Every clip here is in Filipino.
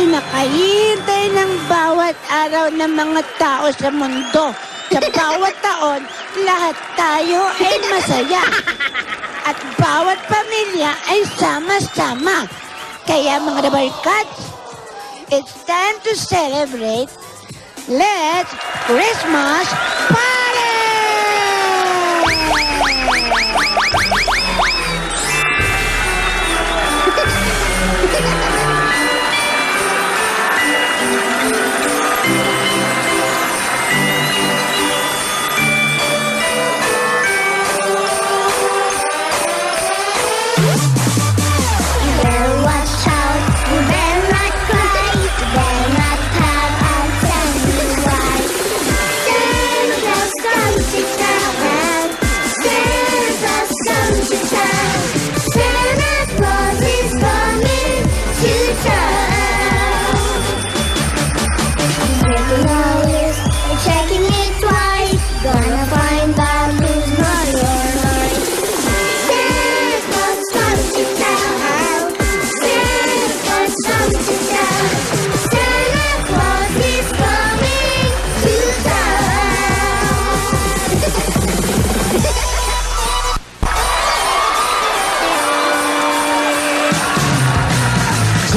pinakahihintay ng bawat araw ng mga tao sa mundo. Sa bawat taon, lahat tayo ay masaya. At bawat pamilya ay sama-sama. Kaya mga Dabarkats, it's time to celebrate. Let's Christmas party!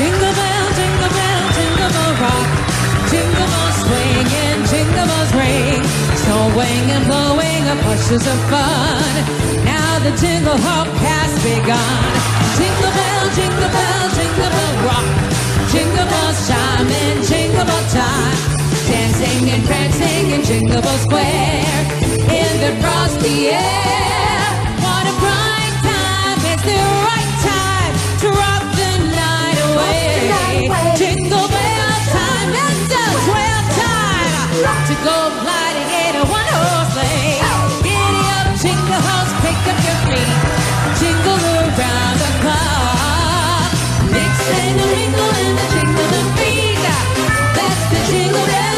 Jingle bell, jingle bell, jingle bell rock. Jingle bells swing and jingle bells ring. Snowing and blowing up bushes of fun. Now the jingle hop has begun. Jingle bell, jingle bell, jingle bell rock. Jingle bells chime in jingle bell time. Dancing and prancing in Jingle Bell Square. In the frosty air. What a bright time, it's the right time to rock the night away. Jingle bell time, it's a swell time to go gliding in a one-horse sleigh. Giddy up, jingle horse, pick up your feet, jingle around the clock. Mix and a mingle and a jingle the beat. That's the Jingle Bell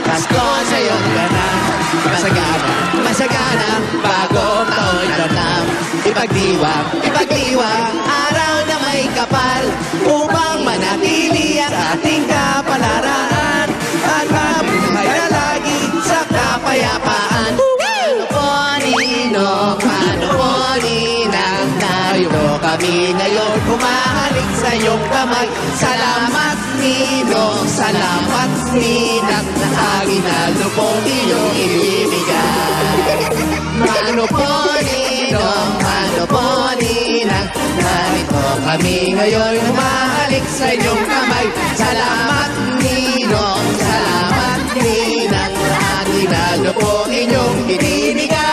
Pasko sa iyong ganap. Masagana, masagana, bagong taon tanam. Ipagdiwang, araw na may kapal, upang manatili ang ating kapalaran. At mabuhay na lagi sa kapayapaan. Ano po, Ninong, ano po, Ninang, tayo kami ngayon humahalik sa iyong kamay. Salamat, Ninong, salamat, Ninang, na aking nalupong iyong ibibigay. Ano po, Ninong, ano po, Ninang, narito kami ngayon humahalik sa iyong kamay. Salamat, Ninong, salamat, Ninang, na aking nalupong inyong ibibigay.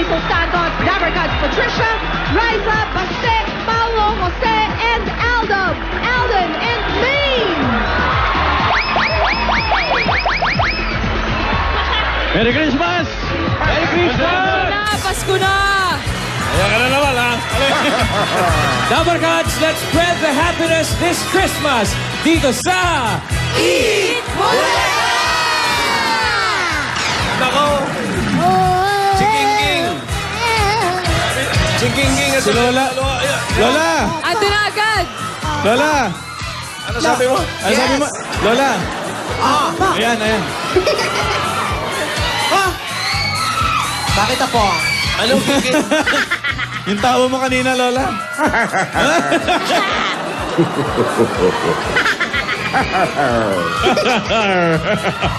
Jason Santos, Dabarcats Patricia, Riza, Baste, Paulo, Jose, and Alden. Alden and Maine. Merry Christmas! Merry Christmas! Pasko na! Kaya ka na naman, ha? Dabarcats, let's spread the happiness this Christmas dito sa Eat Nako! Chingking-ging! Chingking-ging! Si Lola. Lola! Ando na agad! Lola! Ano sabi mo? Ano sabi mo? Lola! Ayan, ayan. Bakit ako? Anong kikit? Yung tawa mo kanina, Lola.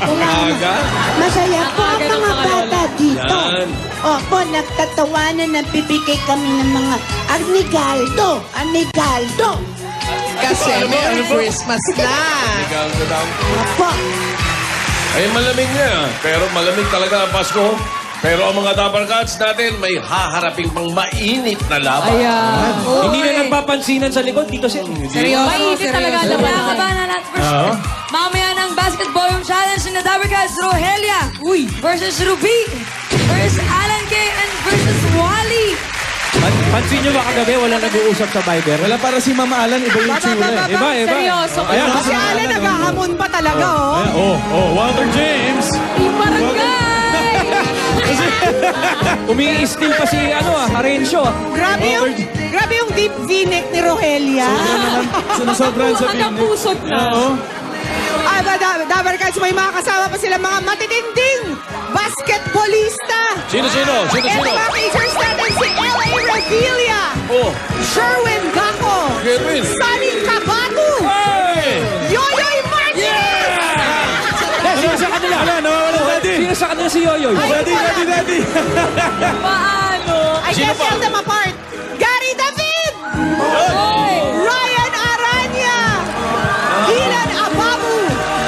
Wala. Masaya po ang Aga ng mga mga bata dito. Yan. Opo, nagtatawanan, nagbibigay kami ng mga anigaldo. Anigaldo. Kasi Merry Christmas na. Ikaw na daw. Opo. Ay, malamig niya. Pero malamig talaga ang Pasko. Pero ang mga Dabarcats natin may haharaping pang mainit na laban. Ayan. hindi na nagpapansinan sa likod dito siya. Seryoso, mainit talaga ang laban. Kinakabahan natin first. Mamaya ng basketball room challenge ni Dabarcats, Rogelia versus Ruby versus Alan K and versus Wally. Pansin nyo ba kagabi wala nag-uusap sa Viber? Wala para si Mama Alan, iba yung tsura. Iba. Seryoso ka Ayan, na. kasi Alan, naghahamon pa talaga, oh. Oh, Walter James. Barangay! Umi-steal pa si Harencio. Grabe yung deep V-neck ni Rogelia. Sumusobran sa Hanggang pinig. pusod na. Oo. Dabarcats, may mga kasama pa sila mga matitinding basketballista. Sino? Ito mga features natin si L.A. Revilla, Oh, Sherwin Gaco, Sherwin. Sunny Cabatu, Hey! Yoyoy Martinez. Sino sa kanila? Wala, nawawala si Daddy. Sino sa kanila si Yoyoy? Daddy. Paano? I can't tell them apart. Gary David, Ryan Aranya, Dylan Ababu,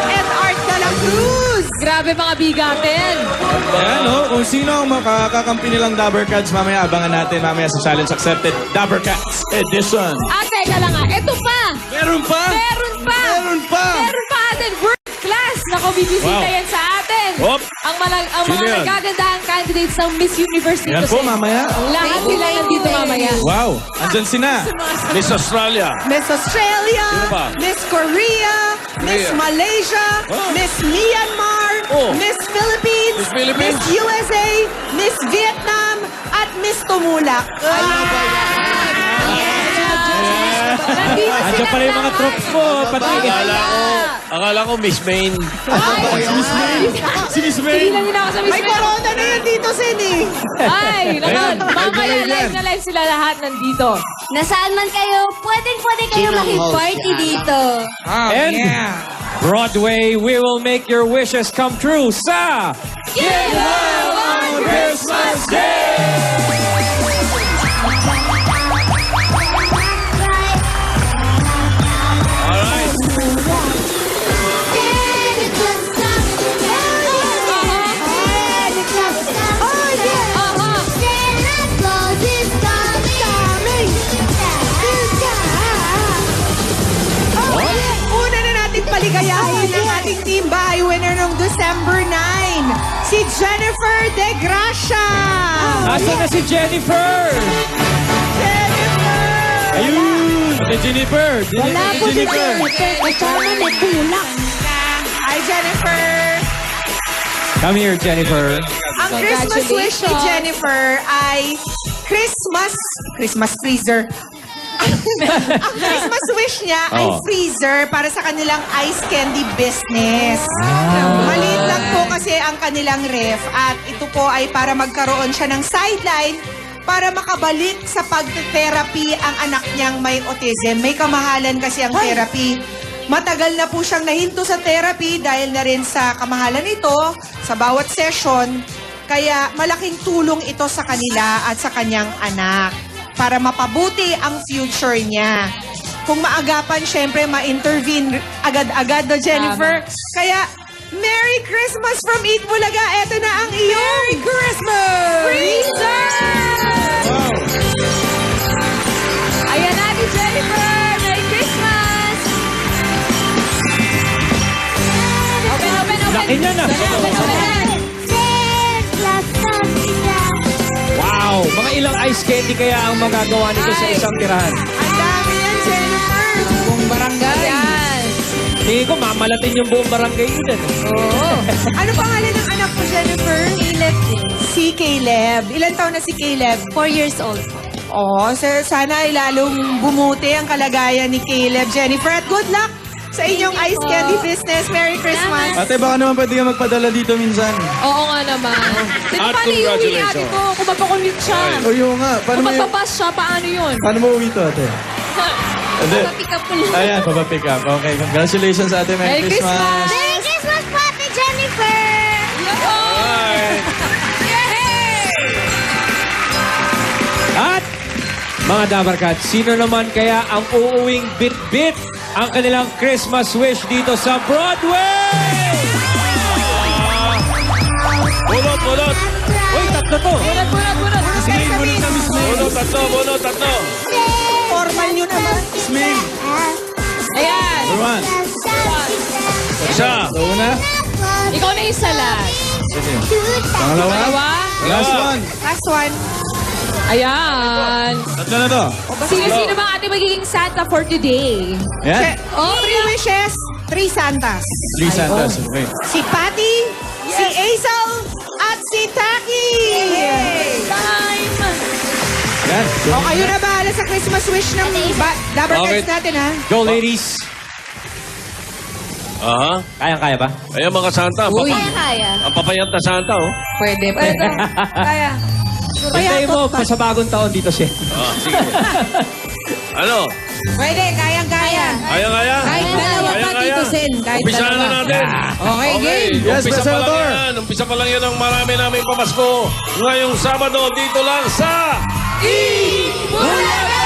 and Art de la Cruz. Grabe mga bigatin. Ayan, kung sino ang makakakampi nilang Dabarcats, mamaya abangan natin mamaya sa Challenge Accepted Dabarcats Edition. Teka lang nga. Ito pa. Meron pa? Meron pa. Meron pa! Meron pa atin. World class. Naku, bibisita Wow. yan sa atin. Hop. Ang Sino mga yan? nagagandahang candidates ng Miss Universe dito. Yan po, mamaya. Lahat sila nandito mamaya. Wow, andyan sina. Miss Australia. Miss Australia, Sino pa? Miss Korea, Miss Malaysia, Oh. Miss Myanmar, Oh. Miss Philippines, Miss Philippines. Miss USA, Miss Vietnam, at Miss Tumulak. Nandito sila Andiyan pala yung mga lahat. troops mo. Pati Akala ko Miss Maine. Si Miss Hindi lang yun ako sa Miss May May. corona na yan dito, Sini. Ay, naman. Mamaya live na live sila lahat nandito. Nasaan man kayo, pwede kayo makipag-party dito. And Broadway, we will make your wishes come true sa Christmas Day! Alright. Una na natin paligayahin ang ating team bahay winner ng December 9, si Jennifer De Gracia. Nasaan na si Jennifer? Jennifer! Ayun! Si Jennifer! Wala po si Jennifer. Kasama ni Tulak. Hi, Jennifer! Come here, Jennifer. Ang Christmas wish ni Jennifer ay Christmas freezer. Ang Christmas wish niya ay freezer para sa kanilang ice candy business. Maliit lang po kasi ang kanilang ref at ito po ay para magkaroon siya ng sideline para makabalik sa pag-therapy ang anak niyang may autism. May kamahalan kasi ang therapy. Matagal na po siyang nahinto sa therapy dahil na rin sa kamahalan nito sa bawat session. Kaya malaking tulong ito sa kanila at sa kanyang anak para mapabuti ang future niya. Kung maagapan, syempre, ma-intervene agad-agad, no, Jennifer? Kaya Merry Christmas from Eat Bulaga. Ito na ang iyong Merry Christmas! freezer! Ayan na, Ate Jennifer! Merry Christmas! Open, open, open! Laki niya na. Open, open! Wow! Mga ilang ice candy kaya ang magagawa nito sa isang tirahan. Ang dami yan, Jennifer. Buong barangay. Ayan! Tingin ko, mamalatin yung buong barangay yun. Oo! Ano pangalan ng anak mo, Jennifer? Caleb din. Si Caleb. Ilan taon na si Caleb? 4 years old. Oo, sana ay lalong bumuti ang kalagayan ni Caleb, Jennifer. At good luck sa inyong Thank you ice po. candy business. Merry Christmas. Ate, baka naman pwede ka magpadala dito minsan. Oo nga naman. Pero At paano yung congratulations. ate ko? Kung mapakulit siya. O yun nga. Kung magpapas siya, paano yun? Paano mo uwi to, ate? Hindi. Pick up ko lang. Ayan, papapick up. Okay, congratulations, ate. Merry Merry Christmas. Christmas! Merry Christmas po, Ate Jennifer! Bye! At, mga Dabarkat, sino naman kaya ang uuwing bit-bit ang kanilang Christmas wish dito sa Broadway? Bunot, bunot! Uy, tatlo to. Bunot, bunot, bunot! Bunot, tatlo, bunot, tatlo! Formal nyo naman. Sming. Ayan! Number one. Isa! Sa una. Ikaw na yung salat. Pangalawa. Dalawa. Last one. Last one. Ayan. Tatlo na to. Sino-sino bang ate magiging Santa for today? Yan. Oh, Three wishes, three Santas. Three Santas. Okay. Si Patty, si Aisel, at si Taki! time! Yan. O kayo na bahala sa Christmas wish ng Dabber Okay. Cats natin, ha? Go, ladies. Aha. Kayang-kaya ba? Ayan mga Santa. Kaya. Ang papayat na Santa, oh. Pwede. Kaya. Hintayin mo pa sa bagong taon dito siya. Ah, sige. Ano? Pwede, kayang-kaya. Kaya-kaya? Kahit dalawa pa, Kaya-kaya? Tito Sen. Kahit Umpisahan na dalawa. natin. Okay, game. Yes, Umpisa pa lang Senator. yan. Umpisa pa lang yan ang marami namin pamasko. Ngayong Sabado, dito lang sa... Bulaga!